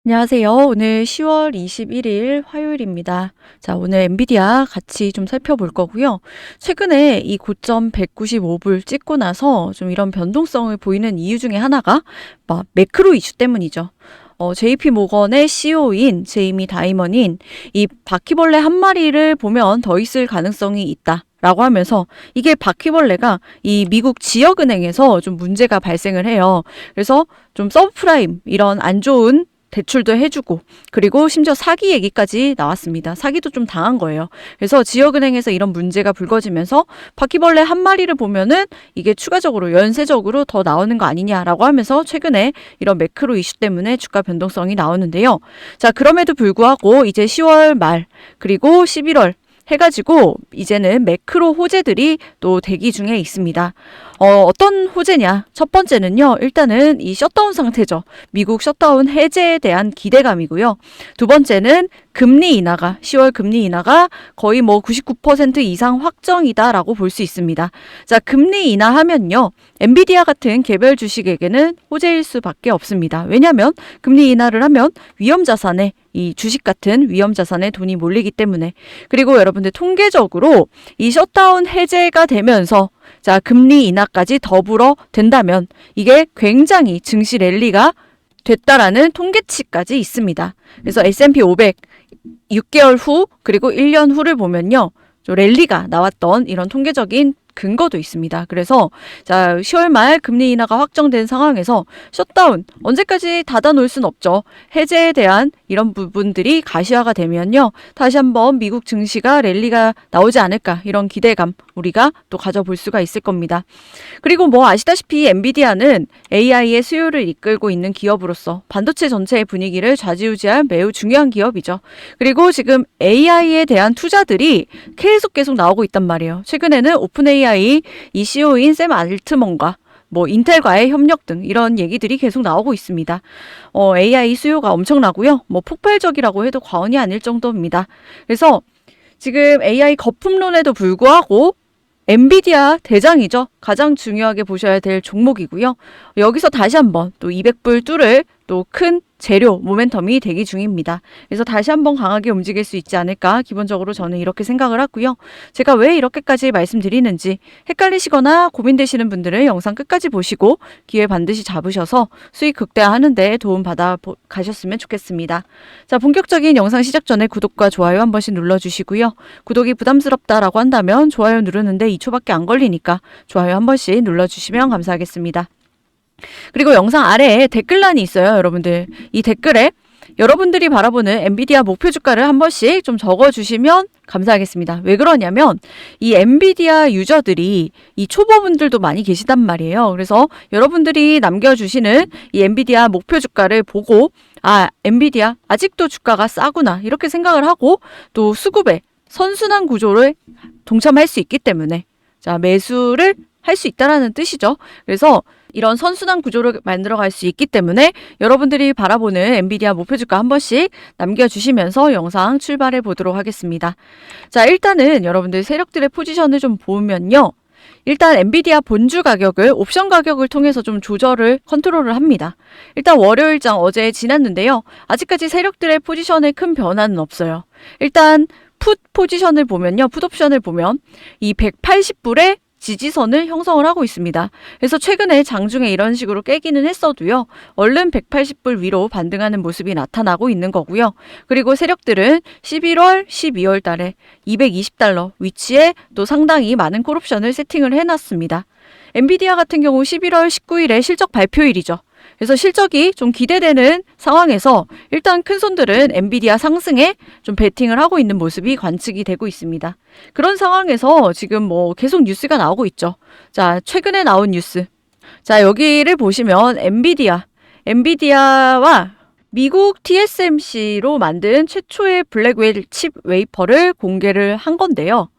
안녕하세요. 오늘 10월 21일 화요일입니다. 자, 오늘 엔비디아 같이 좀 살펴볼 거고요. 최근에 이 고점 195불 찍고 나서 좀 이런 변동성을 보이는 이유 중에 하나가 매크로 이슈 때문이죠. JP 모건의 CEO인 제이미 다이먼인 이 바퀴벌레 한 마리를 보면 더 있을 가능성이 있다. 라고 하면서 이게 바퀴벌레가 이 미국 지역은행에서 좀 문제가 발생을 해요. 그래서 좀 서브프라임 이런 안 좋은 대출도 해주고 그리고 심지어 사기 얘기까지 나왔습니다. 사기도 좀 당한 거예요. 그래서 지역은행에서 이런 문제가 불거지면서 바퀴벌레 한 마리를 보면은 이게 추가적으로 연쇄적으로 더 나오는 거 아니냐라고 하면서 최근에 이런 매크로 이슈 때문에 주가 변동성이 나오는데요. 자, 그럼에도 불구하고 이제 10월 말 그리고 11월 해가지고 이제는 매크로 호재들이 또 대기 중에 있습니다. 어떤 호재냐? 첫 번째는요. 일단은 이 셧다운 상태죠. 미국 셧다운 해제에 대한 기대감이고요. 두 번째는 금리 인하가 10월 금리 인하가 거의 99% 이상 확정이다라고 볼 수 있습니다. 자, 금리 인하하면요. 엔비디아 같은 개별 주식에게는 호재일 수밖에 없습니다. 왜냐하면 금리 인하를 하면 위험자산에 이 주식 같은 위험자산에 돈이 몰리기 때문에 그리고 여러분들 통계적으로 이 셧다운 해제가 되면서 자, 금리 인하까지 더불어 된다면 이게 굉장히 증시 랠리가 됐다라는 통계치까지 있습니다. 그래서 S&P 500 6개월 후 그리고 1년 후를 보면요. 좀 랠리가 나왔던 이런 통계적인 근거도 있습니다. 그래서 자, 10월 말 금리 인하가 확정된 상황에서 셧다운 언제까지 닫아놓을 순 없죠. 해제에 대한 이런 부분들이 가시화가 되면요. 다시 한번 미국 증시가 랠리가 나오지 않을까 이런 기대감 우리가 또 가져볼 수가 있을 겁니다. 그리고 아시다시피 엔비디아는 AI의 수요를 이끌고 있는 기업으로서 반도체 전체의 분위기를 좌지우지할 매우 중요한 기업이죠. 그리고 지금 AI에 대한 투자들이 계속 나오고 있단 말이에요. 최근에는 오픈 AI 이 CEO인 샘 알트먼과 인텔과의 협력 등 이런 얘기들이 계속 나오고 있습니다. AI 수요가 엄청나고요. 폭발적이라고 해도 과언이 아닐 정도입니다. 그래서 지금 AI 거품론에도 불구하고 엔비디아 대장이죠. 가장 중요하게 보셔야 될 종목이고요. 여기서 다시 한번 또 200불 뚫을 또 큰 재료, 모멘텀이 대기 중입니다. 그래서 다시 한번 강하게 움직일 수 있지 않을까 기본적으로 저는 이렇게 생각을 하고요. 제가 왜 이렇게까지 말씀드리는지 헷갈리시거나 고민되시는 분들은 영상 끝까지 보시고 기회 반드시 잡으셔서 수익 극대화하는 데 도움 받아 가셨으면 좋겠습니다. 자, 본격적인 영상 시작 전에 구독과 좋아요 한 번씩 눌러주시고요. 구독이 부담스럽다라고 한다면 좋아요 누르는데 2초밖에 안 걸리니까 좋아요 한 번씩 눌러주시면 감사하겠습니다. 그리고 영상 아래에 댓글란이 있어요, 여러분들. 이 댓글에 여러분들이 바라보는 엔비디아 목표 주가를 한 번씩 좀 적어주시면 감사하겠습니다. 왜 그러냐면 이 엔비디아 유저들이 이 초보분들도 많이 계시단 말이에요. 그래서 여러분들이 남겨주시는 이 엔비디아 목표 주가를 보고 엔비디아 아직도 주가가 싸구나 이렇게 생각을 하고 또 수급에 선순환 구조를 동참할 수 있기 때문에 자, 매수를 할 수 있다라는 뜻이죠. 그래서 이런 선순환 구조를 만들어갈 수 있기 때문에 여러분들이 바라보는 엔비디아 목표 주가 한 번씩 남겨주시면서 영상 출발해 보도록 하겠습니다. 자, 일단은 여러분들 세력들의 포지션을 좀 보면요. 일단 엔비디아 본주 가격을 옵션 가격을 통해서 좀 컨트롤을 합니다. 일단 월요일장 어제 지났는데요. 아직까지 세력들의 포지션에 큰 변화는 없어요. 일단 풋 포지션을 보면요. 풋 옵션을 보면 이 180불에 지지선을 형성을 하고 있습니다. 그래서 최근에 장중에 이런 식으로 깨기는 했어도요. 얼른 180불 위로 반등하는 모습이 나타나고 있는 거고요. 그리고 세력들은 11월, 12월 달에 220달러 위치에 또 상당히 많은 콜옵션을 세팅을 해놨습니다. 엔비디아 같은 경우 11월 19일에 실적 발표일이죠. 그래서 실적이 좀 기대되는 상황에서 일단 큰손들은 엔비디아 상승에 좀 베팅을 하고 있는 모습이 관측이 되고 있습니다. 그런 상황에서 지금 계속 뉴스가 나오고 있죠. 자, 최근에 나온 뉴스. 자, 여기를 보시면 엔비디아와 미국 TSMC로 만든 최초의 블랙웰 칩 웨이퍼를 공개를 한 건데요.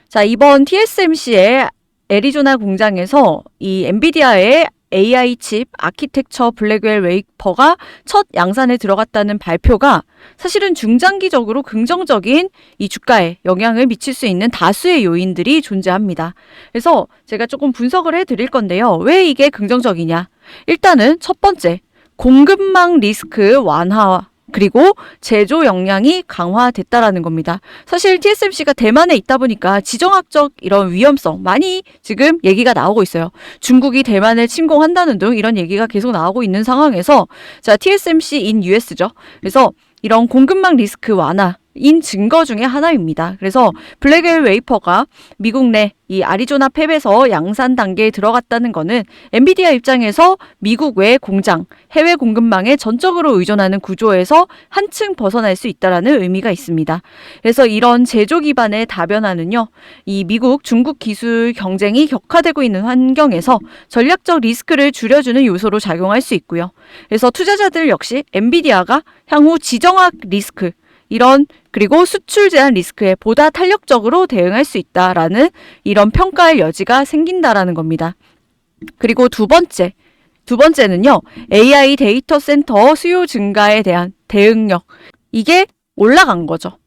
자, 이번 TSMC의 애리조나 공장에서 이 엔비디아의 AI 칩 아키텍처 블랙웰 웨이퍼가 첫 양산에 들어갔다는 발표가 사실은 중장기적으로 긍정적인 이 주가에 영향을 미칠 수 있는 다수의 요인들이 존재합니다. 그래서 제가 조금 분석을 해드릴 건데요. 왜 이게 긍정적이냐? 일단은 첫 번째, 공급망 리스크 완화 그리고 제조 역량이 강화됐다라는 겁니다. 사실 TSMC가 대만에 있다 보니까 지정학적 이런 위험성 많이 지금 얘기가 나오고 있어요. 중국이 대만을 침공한다는 등 이런 얘기가 계속 나오고 있는 상황에서 자, TSMC in US죠. 그래서 이런 공급망 리스크 완화인 증거 중에 하나입니다. 그래서 블랙웰 웨이퍼가 미국 내 이 아리조나 팹에서 양산 단계에 들어갔다는 거는 엔비디아 입장에서 미국 외 공장, 해외 공급망에 전적으로 의존하는 구조에서 한층 벗어날 수 있다라는 의미가 있습니다. 그래서 이런 제조 기반의 다변화는요, 이 미국, 중국 기술 경쟁이 격화되고 있는 환경에서 전략적 리스크를 줄여주는 요소로 작용할 수 있고요. 그래서 투자자들 역시 엔비디아가 향후 지정학 리스크, 그리고 수출 제한 리스크에 보다 탄력적으로 대응할 수 있다라는 이런 평가의 여지가 생긴다라는 겁니다. 그리고 두 번째는요, AI 데이터 센터 수요 증가에 대한 대응력. 이게 올라간 거죠.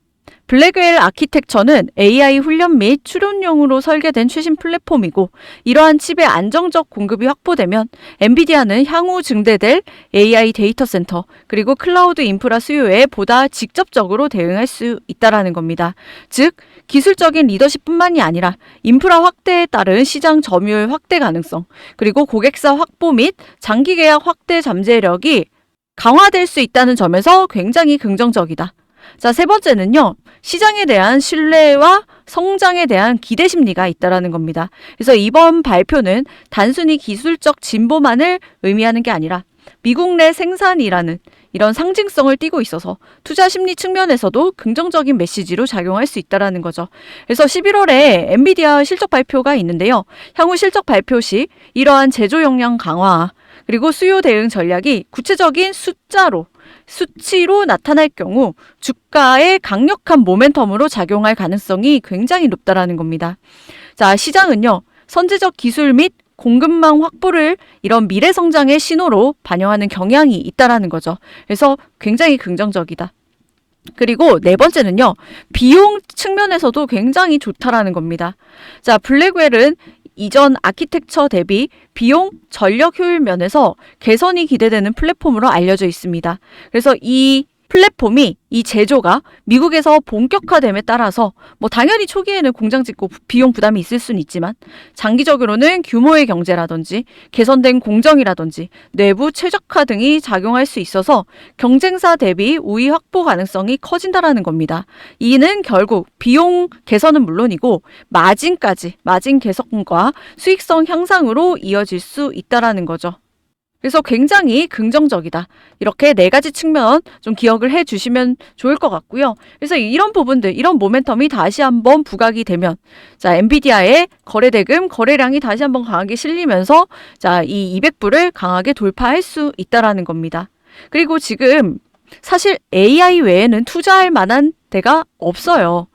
블랙웰 아키텍처는 AI 훈련 및 추론용으로 설계된 최신 플랫폼이고 이러한 칩의 안정적 공급이 확보되면 엔비디아는 향후 증대될 AI 데이터 센터 그리고 클라우드 인프라 수요에 보다 직접적으로 대응할 수 있다는 겁니다. 즉 기술적인 리더십뿐만이 아니라 인프라 확대에 따른 시장 점유율 확대 가능성 그리고 고객사 확보 및 장기 계약 확대 잠재력이 강화될 수 있다는 점에서 굉장히 긍정적이다. 자, 세 번째는요. 시장에 대한 신뢰와 성장에 대한 기대 심리가 있다라는 겁니다. 그래서 이번 발표는 단순히 기술적 진보만을 의미하는 게 아니라 미국 내 생산이라는 이런 상징성을 띠고 있어서 투자 심리 측면에서도 긍정적인 메시지로 작용할 수 있다라는 거죠. 그래서 11월에 엔비디아 실적 발표가 있는데요. 향후 실적 발표 시 이러한 제조 역량 강화 그리고 수요 대응 전략이 구체적인 수치로 나타날 경우 주가에 강력한 모멘텀으로 작용할 가능성이 굉장히 높다라는 겁니다. 자, 시장은요. 선제적 기술 및 공급망 확보를 이런 미래 성장의 신호로 반영하는 경향이 있다라는 거죠. 그래서 굉장히 긍정적이다. 그리고 네 번째는요. 비용 측면에서도 굉장히 좋다라는 겁니다. 자, 블랙웰은 이전 아키텍처 대비 비용, 전력 효율 면에서 개선이 기대되는 플랫폼으로 알려져 있습니다. 그래서 이 플랫폼이 이 제조가 미국에서 본격화됨에 따라서 당연히 초기에는 공장 짓고 비용 부담이 있을 수는 있지만 장기적으로는 규모의 경제라든지 개선된 공정이라든지 내부 최적화 등이 작용할 수 있어서 경쟁사 대비 우위 확보 가능성이 커진다라는 겁니다. 이는 결국 비용 개선은 물론이고 마진 개선과 수익성 향상으로 이어질 수 있다라는 거죠. 그래서 굉장히 긍정적이다. 이렇게 네 가지 측면 좀 기억을 해 주시면 좋을 것 같고요. 그래서 이런 부분들, 이런 모멘텀이 다시 한번 부각이 되면 자, 엔비디아의 거래대금, 거래량이 다시 한번 강하게 실리면서 자, 이 200불을 강하게 돌파할 수 있다라는 겁니다. 그리고 지금 사실 AI 외에는 투자할 만한 데가 없어요.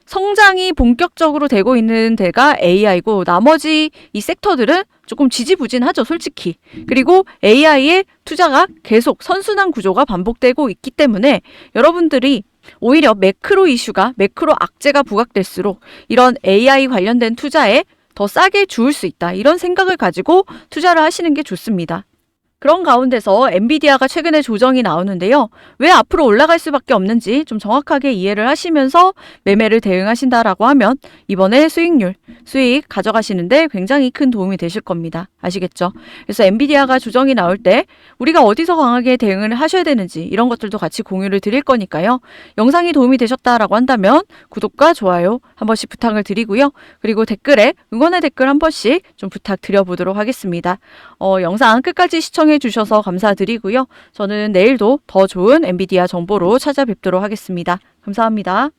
성장이 본격적으로 되고 있는 데가 AI고 나머지 이 섹터들은 조금 지지부진하죠, 솔직히. 그리고 AI의 투자가 계속 선순환 구조가 반복되고 있기 때문에 여러분들이 오히려 매크로 악재가 부각될수록 이런 AI 관련된 투자에 더 싸게 주울 수 있다. 이런 생각을 가지고 투자를 하시는 게 좋습니다. 그런 가운데서 엔비디아가 최근에 조정이 나오는데요. 왜 앞으로 올라갈 수밖에 없는지 좀 정확하게 이해를 하시면서 매매를 대응하신다라고 하면 이번에 수익 가져가시는데 굉장히 큰 도움이 되실 겁니다. 아시겠죠? 그래서 엔비디아가 조정이 나올 때 우리가 어디서 강하게 대응을 하셔야 되는지 이런 것들도 같이 공유를 드릴 거니까요. 영상이 도움이 되셨다라고 한다면 구독과 좋아요 한 번씩 부탁을 드리고요. 그리고 댓글에 응원의 댓글 한 번씩 좀 부탁드려보도록 하겠습니다. 영상 끝까지 시청해 주셔서 감사드리고요. 저는 내일도 더 좋은 엔비디아 정보로 찾아뵙도록 하겠습니다. 감사합니다.